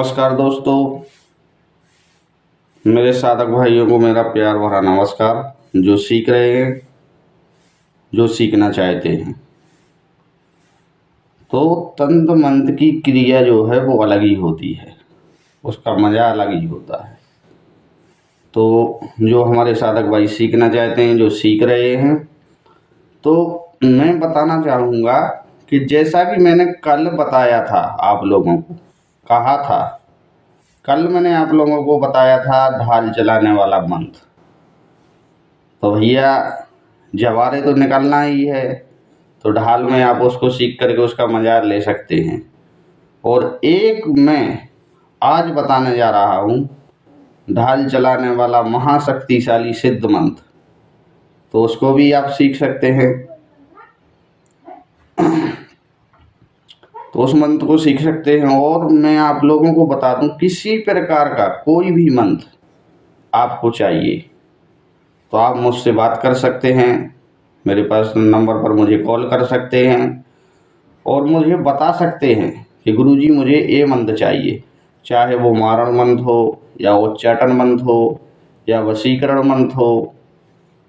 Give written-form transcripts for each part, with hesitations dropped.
नमस्कार दोस्तों, मेरे साधक भाइयों को मेरा प्यार भरा नमस्कार। जो सीख रहे हैं, जो सीखना चाहते हैं, तो तंत्र मंत्र की क्रिया जो है वो अलग ही होती है, उसका मज़ा अलग ही होता है। तो जो हमारे साधक भाई सीखना चाहते हैं, जो सीख रहे हैं, तो मैं बताना चाहूँगा कि जैसा कि मैंने कल बताया था, आप लोगों को कहा था, कल मैंने आप लोगों को बताया था ढाल चलाने वाला मंत्र। तो भैया जवारे तो निकलना ही है, तो ढाल में आप उसको सीख करके उसका मज़ा ले सकते हैं। और एक मैं आज बताने जा रहा हूँ ढाल चलाने वाला महाशक्तिशाली सिद्ध मंत्र, तो उसको भी आप सीख सकते हैं। तो उस मंत्र को सीख सकते हैं। और मैं आप लोगों को बता दूं, किसी प्रकार का कोई भी मंत्र आपको चाहिए तो आप मुझसे बात कर सकते हैं, मेरे पर्सनल नंबर पर मुझे कॉल कर सकते हैं और मुझे बता सकते हैं कि गुरुजी मुझे ये मंत्र चाहिए, चाहे वो मारण मंत्र हो या उच्चाटन मंत्र हो या वशीकरण मंत्र हो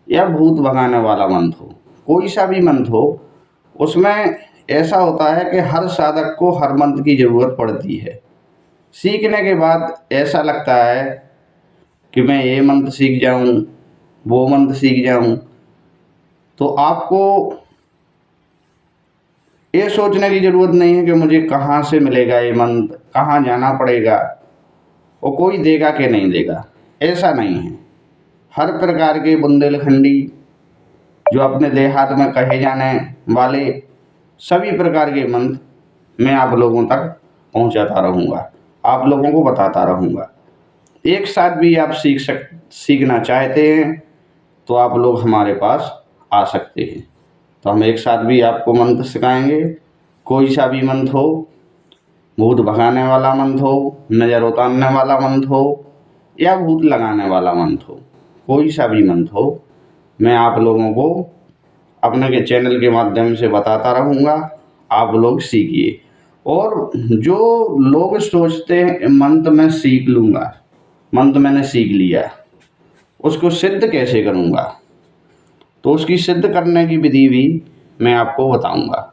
या भूत भगाने वाला मंत्र हो, कोई सा भी मंत्र हो। उसमें ऐसा होता है कि हर साधक को हर मंत्र की ज़रूरत पड़ती है। सीखने के बाद ऐसा लगता है कि मैं ये मंत्र सीख जाऊं, वो मंत्र सीख जाऊं, तो आपको ये सोचने की ज़रूरत नहीं है कि मुझे कहाँ से मिलेगा ये मंत्र, कहाँ जाना पड़ेगा और कोई देगा कि नहीं देगा। ऐसा नहीं है। हर प्रकार के बुंदेलखंडी जो अपने देहात में कहे जाने वाले सभी प्रकार के मंत्र मैं आप लोगों तक पहुंचाता रहूँगा, आप लोगों को बताता रहूँगा। एक साथ भी आप सीखना चाहते हैं तो आप लोग हमारे पास आ सकते हैं, तो हम एक साथ भी आपको मंत्र सिखाएंगे। कोई सा भी मंत्र हो, भूत भगाने वाला मंत्र हो, नज़र उतारने वाला मंत्र हो या भूत लगाने वाला मंत्र हो, कोई सा भी मंत्र हो, मैं आप लोगों को अपने के चैनल के माध्यम से बताता रहूँगा। आप लोग सीखिए। और जो लोग सोचते हैं मंत्र मैं सीख लूँगा, मंत्र मैंने सीख लिया, उसको सिद्ध कैसे करूँगा, तो उसकी सिद्ध करने की विधि भी मैं आपको बताऊँगा।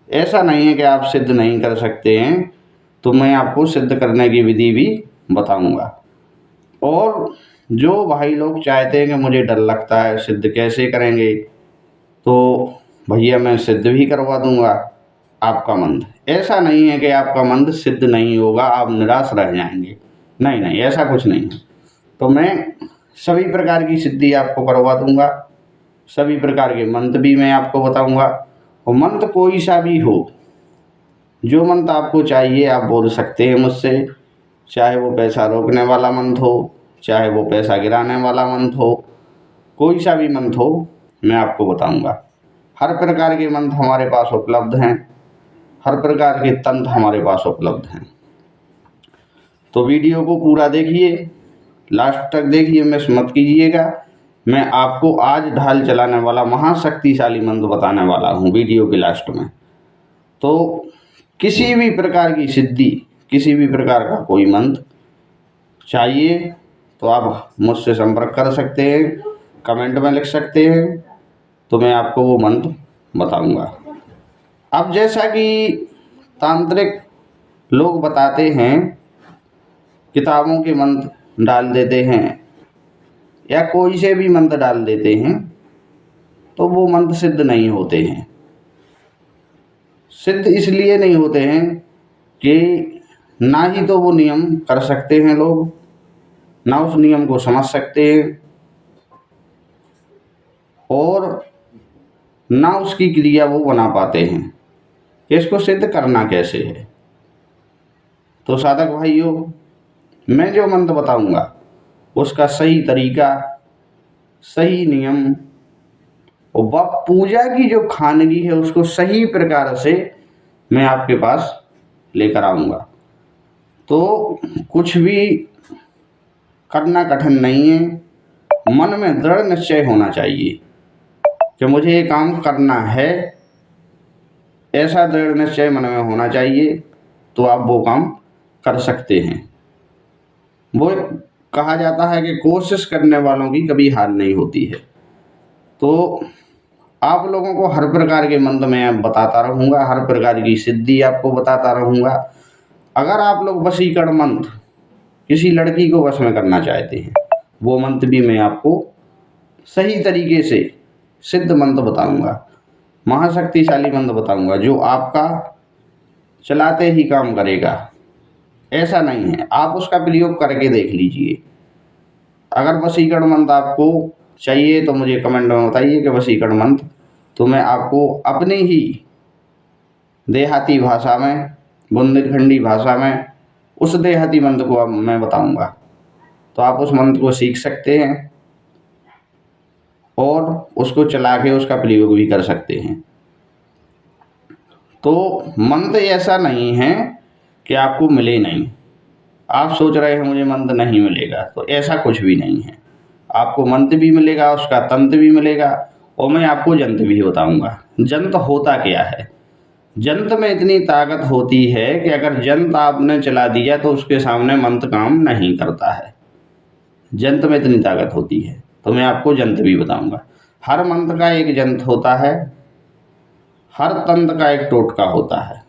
ऐसा नहीं है कि आप सिद्ध नहीं कर सकते हैं, तो मैं आपको सिद्ध करने की विधि भी बताऊँगा। और जो भाई लोग चाहते हैं कि मुझे डर लगता है सिद्ध कैसे करेंगे, तो भैया मैं सिद्ध भी करवा दूंगा आपका मंत्र। ऐसा नहीं है कि आपका मंत्र सिद्ध नहीं होगा, आप निराश रह जाएंगे, नहीं नहीं, ऐसा कुछ नहीं है। तो मैं सभी प्रकार की सिद्धि आपको करवा दूंगा, सभी प्रकार के मंत्र भी मैं आपको बताऊंगा। और मंत्र कोई सा भी हो, जो मंत्र आपको चाहिए आप बोल सकते हैं मुझसे, चाहे वो पैसा रोकने वाला मंत्र हो, चाहे वो पैसा गिराने वाला मंत्र हो, कोई सा भी मंत्र हो मैं आपको बताऊंगा। हर प्रकार के मंत्र हमारे पास उपलब्ध हैं, हर प्रकार के तंत्र हमारे पास उपलब्ध हैं। तो वीडियो को पूरा देखिए, लास्ट तक देखिए, मिस मत कीजिएगा। मैं आपको आज ढाल चलाने वाला महाशक्तिशाली मंत्र बताने वाला हूँ वीडियो के लास्ट में। तो किसी भी प्रकार की सिद्धि, किसी भी प्रकार का कोई मंत्र चाहिए तो आप मुझसे संपर्क कर सकते हैं, कमेंट में लिख सकते हैं, तो मैं आपको वो मंत्र बताऊंगा। अब जैसा कि तांत्रिक लोग बताते हैं, किताबों के मंत्र डाल देते हैं या कोई से भी मंत्र डाल देते हैं, तो वो मंत्र सिद्ध नहीं होते हैं। सिद्ध इसलिए नहीं होते हैं कि ना ही तो वो नियम कर सकते हैं लोग, ना उस नियम को समझ सकते हैं और ना उसकी क्रिया वो बना पाते हैं कि इसको सिद्ध करना कैसे है। तो साधक भाइयों, मैं जो मंत्र बताऊंगा उसका सही तरीका, सही नियम और वह पूजा की जो खानगी है उसको सही प्रकार से मैं आपके पास लेकर आऊँगा। तो कुछ भी करना कठिन नहीं है, मन में दृढ़ निश्चय होना चाहिए कि मुझे ये काम करना है, ऐसा दृढ़ निश्चय मन में होना चाहिए, तो आप वो काम कर सकते हैं। वो कहा जाता है कि कोशिश करने वालों की कभी हार नहीं होती है। तो आप लोगों को हर प्रकार के मंत्र मैं बताता रहूँगा, हर प्रकार की सिद्धि आपको बताता रहूँगा। अगर आप लोग वशीकरण मंत्र किसी लड़की को वश में करना चाहते हैं, वो मंत्र भी मैं आपको सही तरीके से सिद्ध मंत्र बताऊंगा, महाशक्तिशाली मंत्र बताऊंगा, जो आपका चलाते ही काम करेगा। ऐसा नहीं है, आप उसका प्रयोग करके देख लीजिए। अगर वशीकरण मंत्र आपको चाहिए तो मुझे कमेंट में बताइए कि वशीकरण मंत्र, तो मैं आपको अपनी ही देहाती भाषा में, बुंदेलखंडी भाषा में उस देहाती मंत्र को अब मैं बताऊंगा। तो आप उस मंत्र को सीख सकते हैं और उसको चला के उसका प्रयोग भी कर सकते हैं। तो मंत्र ऐसा नहीं है कि आपको मिले नहीं। आप सोच रहे हैं मुझे मंत्र नहीं मिलेगा, तो ऐसा कुछ भी नहीं है। आपको मंत्र भी मिलेगा, उसका तंत्र भी मिलेगा, और मैं आपको जंत्र भी बताऊंगा। जंत्र होता क्या है? जंत्र में इतनी ताकत होती है कि अगर जंत्र आपने चला दिया तो उसके सामने मंत्र काम नहीं करता है। जंत्र में इतनी ताकत होती है, तो मैं आपको जंत्र भी बताऊंगा। हर मंत्र का एक जंत्र होता है, हर तंत्र का एक टोटका होता है।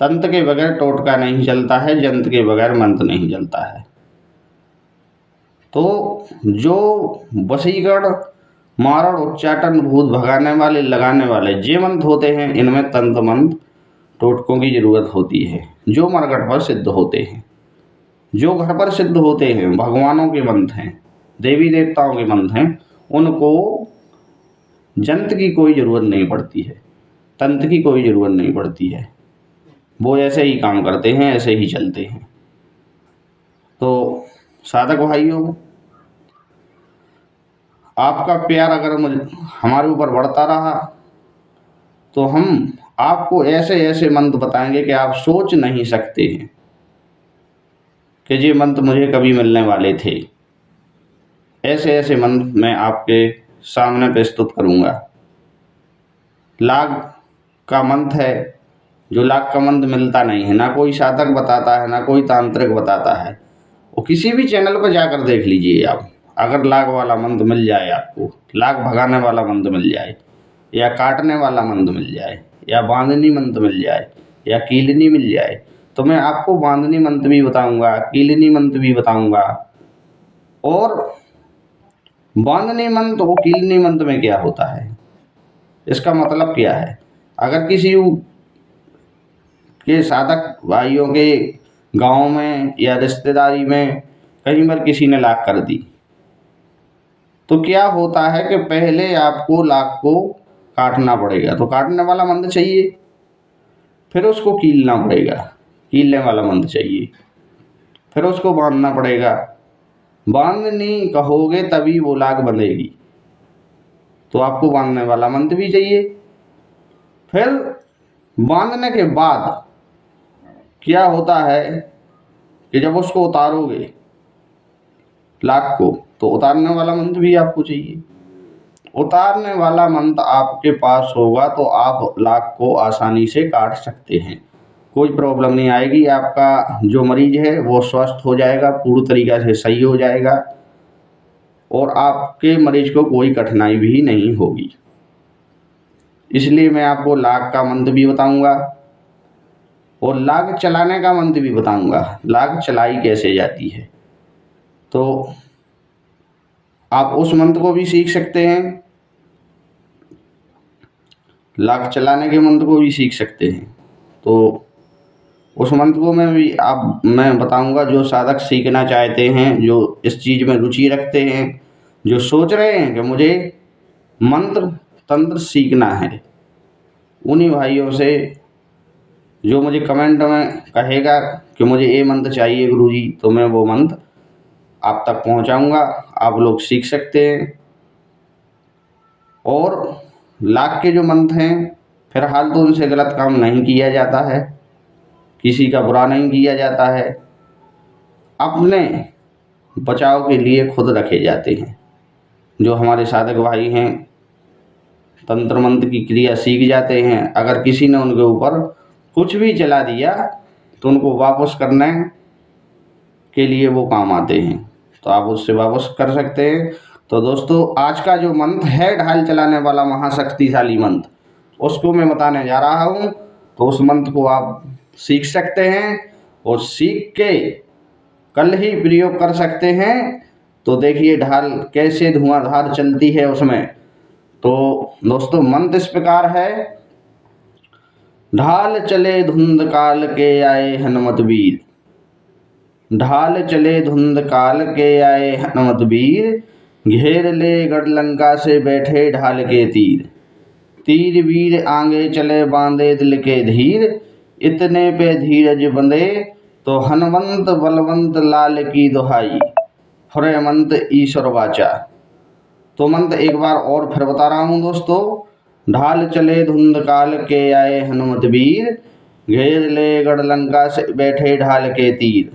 तंत्र के बगैर टोटका नहीं चलता है, जंत्र के बगैर मंत्र नहीं चलता है। तो जो वशीकरण, मारण, उच्चाटन, भूत भगाने वाले, लगाने वाले जे मंत्र होते हैं, इनमें तंत्र मंत्र टोटकों की जरूरत होती है, जो मरकट पर सिद्ध होते हैं, जो घर पर सिद्ध होते हैं, भगवानों के मंत्र हैं, देवी देवताओं के मंत्र हैं, उनको जंत्र की कोई ज़रूरत नहीं पड़ती है, तंत्र की कोई ज़रूरत नहीं पड़ती है। वो ऐसे ही काम करते हैं, ऐसे ही चलते हैं। तो साधक भाइयों, आपका प्यार अगर हमारे ऊपर बढ़ता रहा तो हम आपको ऐसे ऐसे मंत्र बताएंगे कि आप सोच नहीं सकते हैं कि ये मंत्र मुझे कभी मिलने वाले थे। ऐसे ऐसे मंत्र मैं आपके सामने प्रस्तुत करूंगा। लाग का मंत्र है, जो लाग का मंत्र मिलता नहीं है, ना कोई साधक बताता है, ना कोई तांत्रिक बताता है। वो किसी भी चैनल पर जाकर देख लीजिए आप। अगर लाग वाला मंत्र मिल जाए आपको, लाग भगाने वाला मंत्र मिल जाए, या काटने वाला मंत्र मिल जाए, या बांधनी मंत्र मिल जाए, या कीलनी मिल जाए, तो मैं आपको बांधनी मंत्र भी बताऊंगा, कीलनी मंत्र भी बताऊंगा। और बांधनी मंत्र और कीलनी मंत्र में क्या होता है, इसका मतलब क्या है? अगर किसी के साधक भाइयों के गांव में या रिश्तेदारी में कहीं पर किसी ने लाग कर दी, तो क्या होता है कि पहले आपको लाग को काटना पड़ेगा, तो काटने वाला मंत्र चाहिए, फिर उसको कीलना पड़ेगा, कीलने वाला मंत्र चाहिए, फिर उसको बांधना पड़ेगा। बांधनी कहोगे तभी वो लाग बंधेगी, तो आपको बांधने वाला मंत्र भी चाहिए। फिर बांधने के बाद क्या होता है कि जब उसको उतारोगे लाग को, तो उतारने वाला मंत्र भी आपको चाहिए। उतारने वाला मंत्र आपके पास होगा तो आप लाग को आसानी से काट सकते हैं, कोई प्रॉब्लम नहीं आएगी। आपका जो मरीज है वो स्वस्थ हो जाएगा, पूरी तरीक़े से सही हो जाएगा, और आपके मरीज को कोई कठिनाई भी नहीं होगी। इसलिए मैं आपको लाग का मंत्र भी बताऊंगा और लाग चलाने का मंत्र भी बताऊंगा। लाग चलाई कैसे जाती है, तो आप उस मंत्र को भी सीख सकते हैं, लाग चलाने के मंत्र को भी सीख सकते हैं। तो उस मंत्र को मैं बताऊंगा। जो साधक सीखना चाहते हैं, जो इस चीज़ में रुचि रखते हैं, जो सोच रहे हैं कि मुझे मंत्र तंत्र सीखना है, उन्हीं भाइयों से जो मुझे कमेंट में कहेगा कि मुझे ये मंत्र चाहिए गुरुजी, तो मैं वो मंत्र आप तक पहुंचाऊंगा, आप लोग सीख सकते हैं। और लाग के जो मंत्र हैं, फिलहाल तो उनसे गलत काम नहीं किया जाता है, किसी का बुरा नहीं किया जाता है, अपने बचाव के लिए खुद रखे जाते हैं। जो हमारे साधक भाई हैं तंत्र मंत्र की क्रिया सीख जाते हैं, अगर किसी ने उनके ऊपर कुछ भी चला दिया तो उनको वापस करने के लिए वो काम आते हैं, तो आप उससे वापस कर सकते हैं। तो दोस्तों आज का जो मंत्र है ढाल चलाने वाला महाशक्तिशाली मंत्र, उसको मैं बताने जा रहा हूँ। तो उस मंत्र को आप सीख सकते हैं और सीख के कल ही प्रयोग कर सकते हैं। तो देखिए ढाल कैसे धुआंधार चलती है उसमें। तो दोस्तों मंत्र इस प्रकार है, ढाल चले धुंध काल के आए हनुमत वीर, ढाल चले धुंध काल के आए हनुमत वीर, घेर ले गढ़ लंका से बैठे ढाल के तीर, तीर वीर आगे चले बांधे दिल के धीर, इतने पे धीरज बंधे तो हनुमंत बलवंत लाल की दुहाई, फुरे मंत्र ईश्वर वाचा। तो मंत्र एक बार और फिर बता रहा हूँ दोस्तों, ढाल चले धुंध काल के आए हनुमत वीर, घेर ले गढ़ लंका से बैठे ढाल के तीर,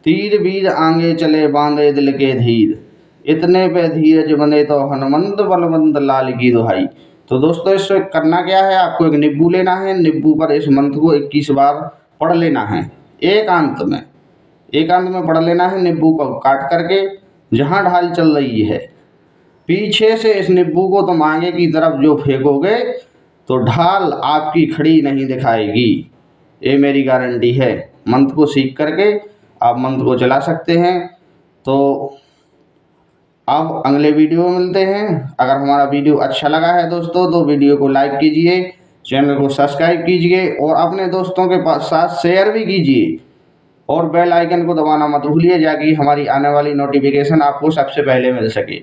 तीर वीर आगे चले बांधे दिल के धीर, इतने पे धीरज बंधे तो हनुमंत बलवंत लाल की दुहाई। तो दोस्तों इससे करना क्या है, आपको एक नींबू लेना है, नींबू पर इस मंत्र को 21 बार पढ़ लेना है। एकांत में पढ़ लेना है, नींबू को काट करके जहाँ ढाल चल रही है पीछे से इस नींबू को तुम आगे की तरफ जो फेंकोगे तो ढाल आपकी खड़ी नहीं दिखाएगी, ये मेरी गारंटी है। मंत्र को सीख करके आप मंत्र को चला सकते हैं। तो अब अगले वीडियो में मिलते हैं। अगर हमारा वीडियो अच्छा लगा है दोस्तों तो वीडियो को लाइक कीजिए, चैनल को सब्सक्राइब कीजिए और अपने दोस्तों के साथ शेयर भी कीजिए और बेल आइकन को दबाना मत भूलिए, ताकि हमारी आने वाली नोटिफिकेशन आपको सबसे पहले मिल सके।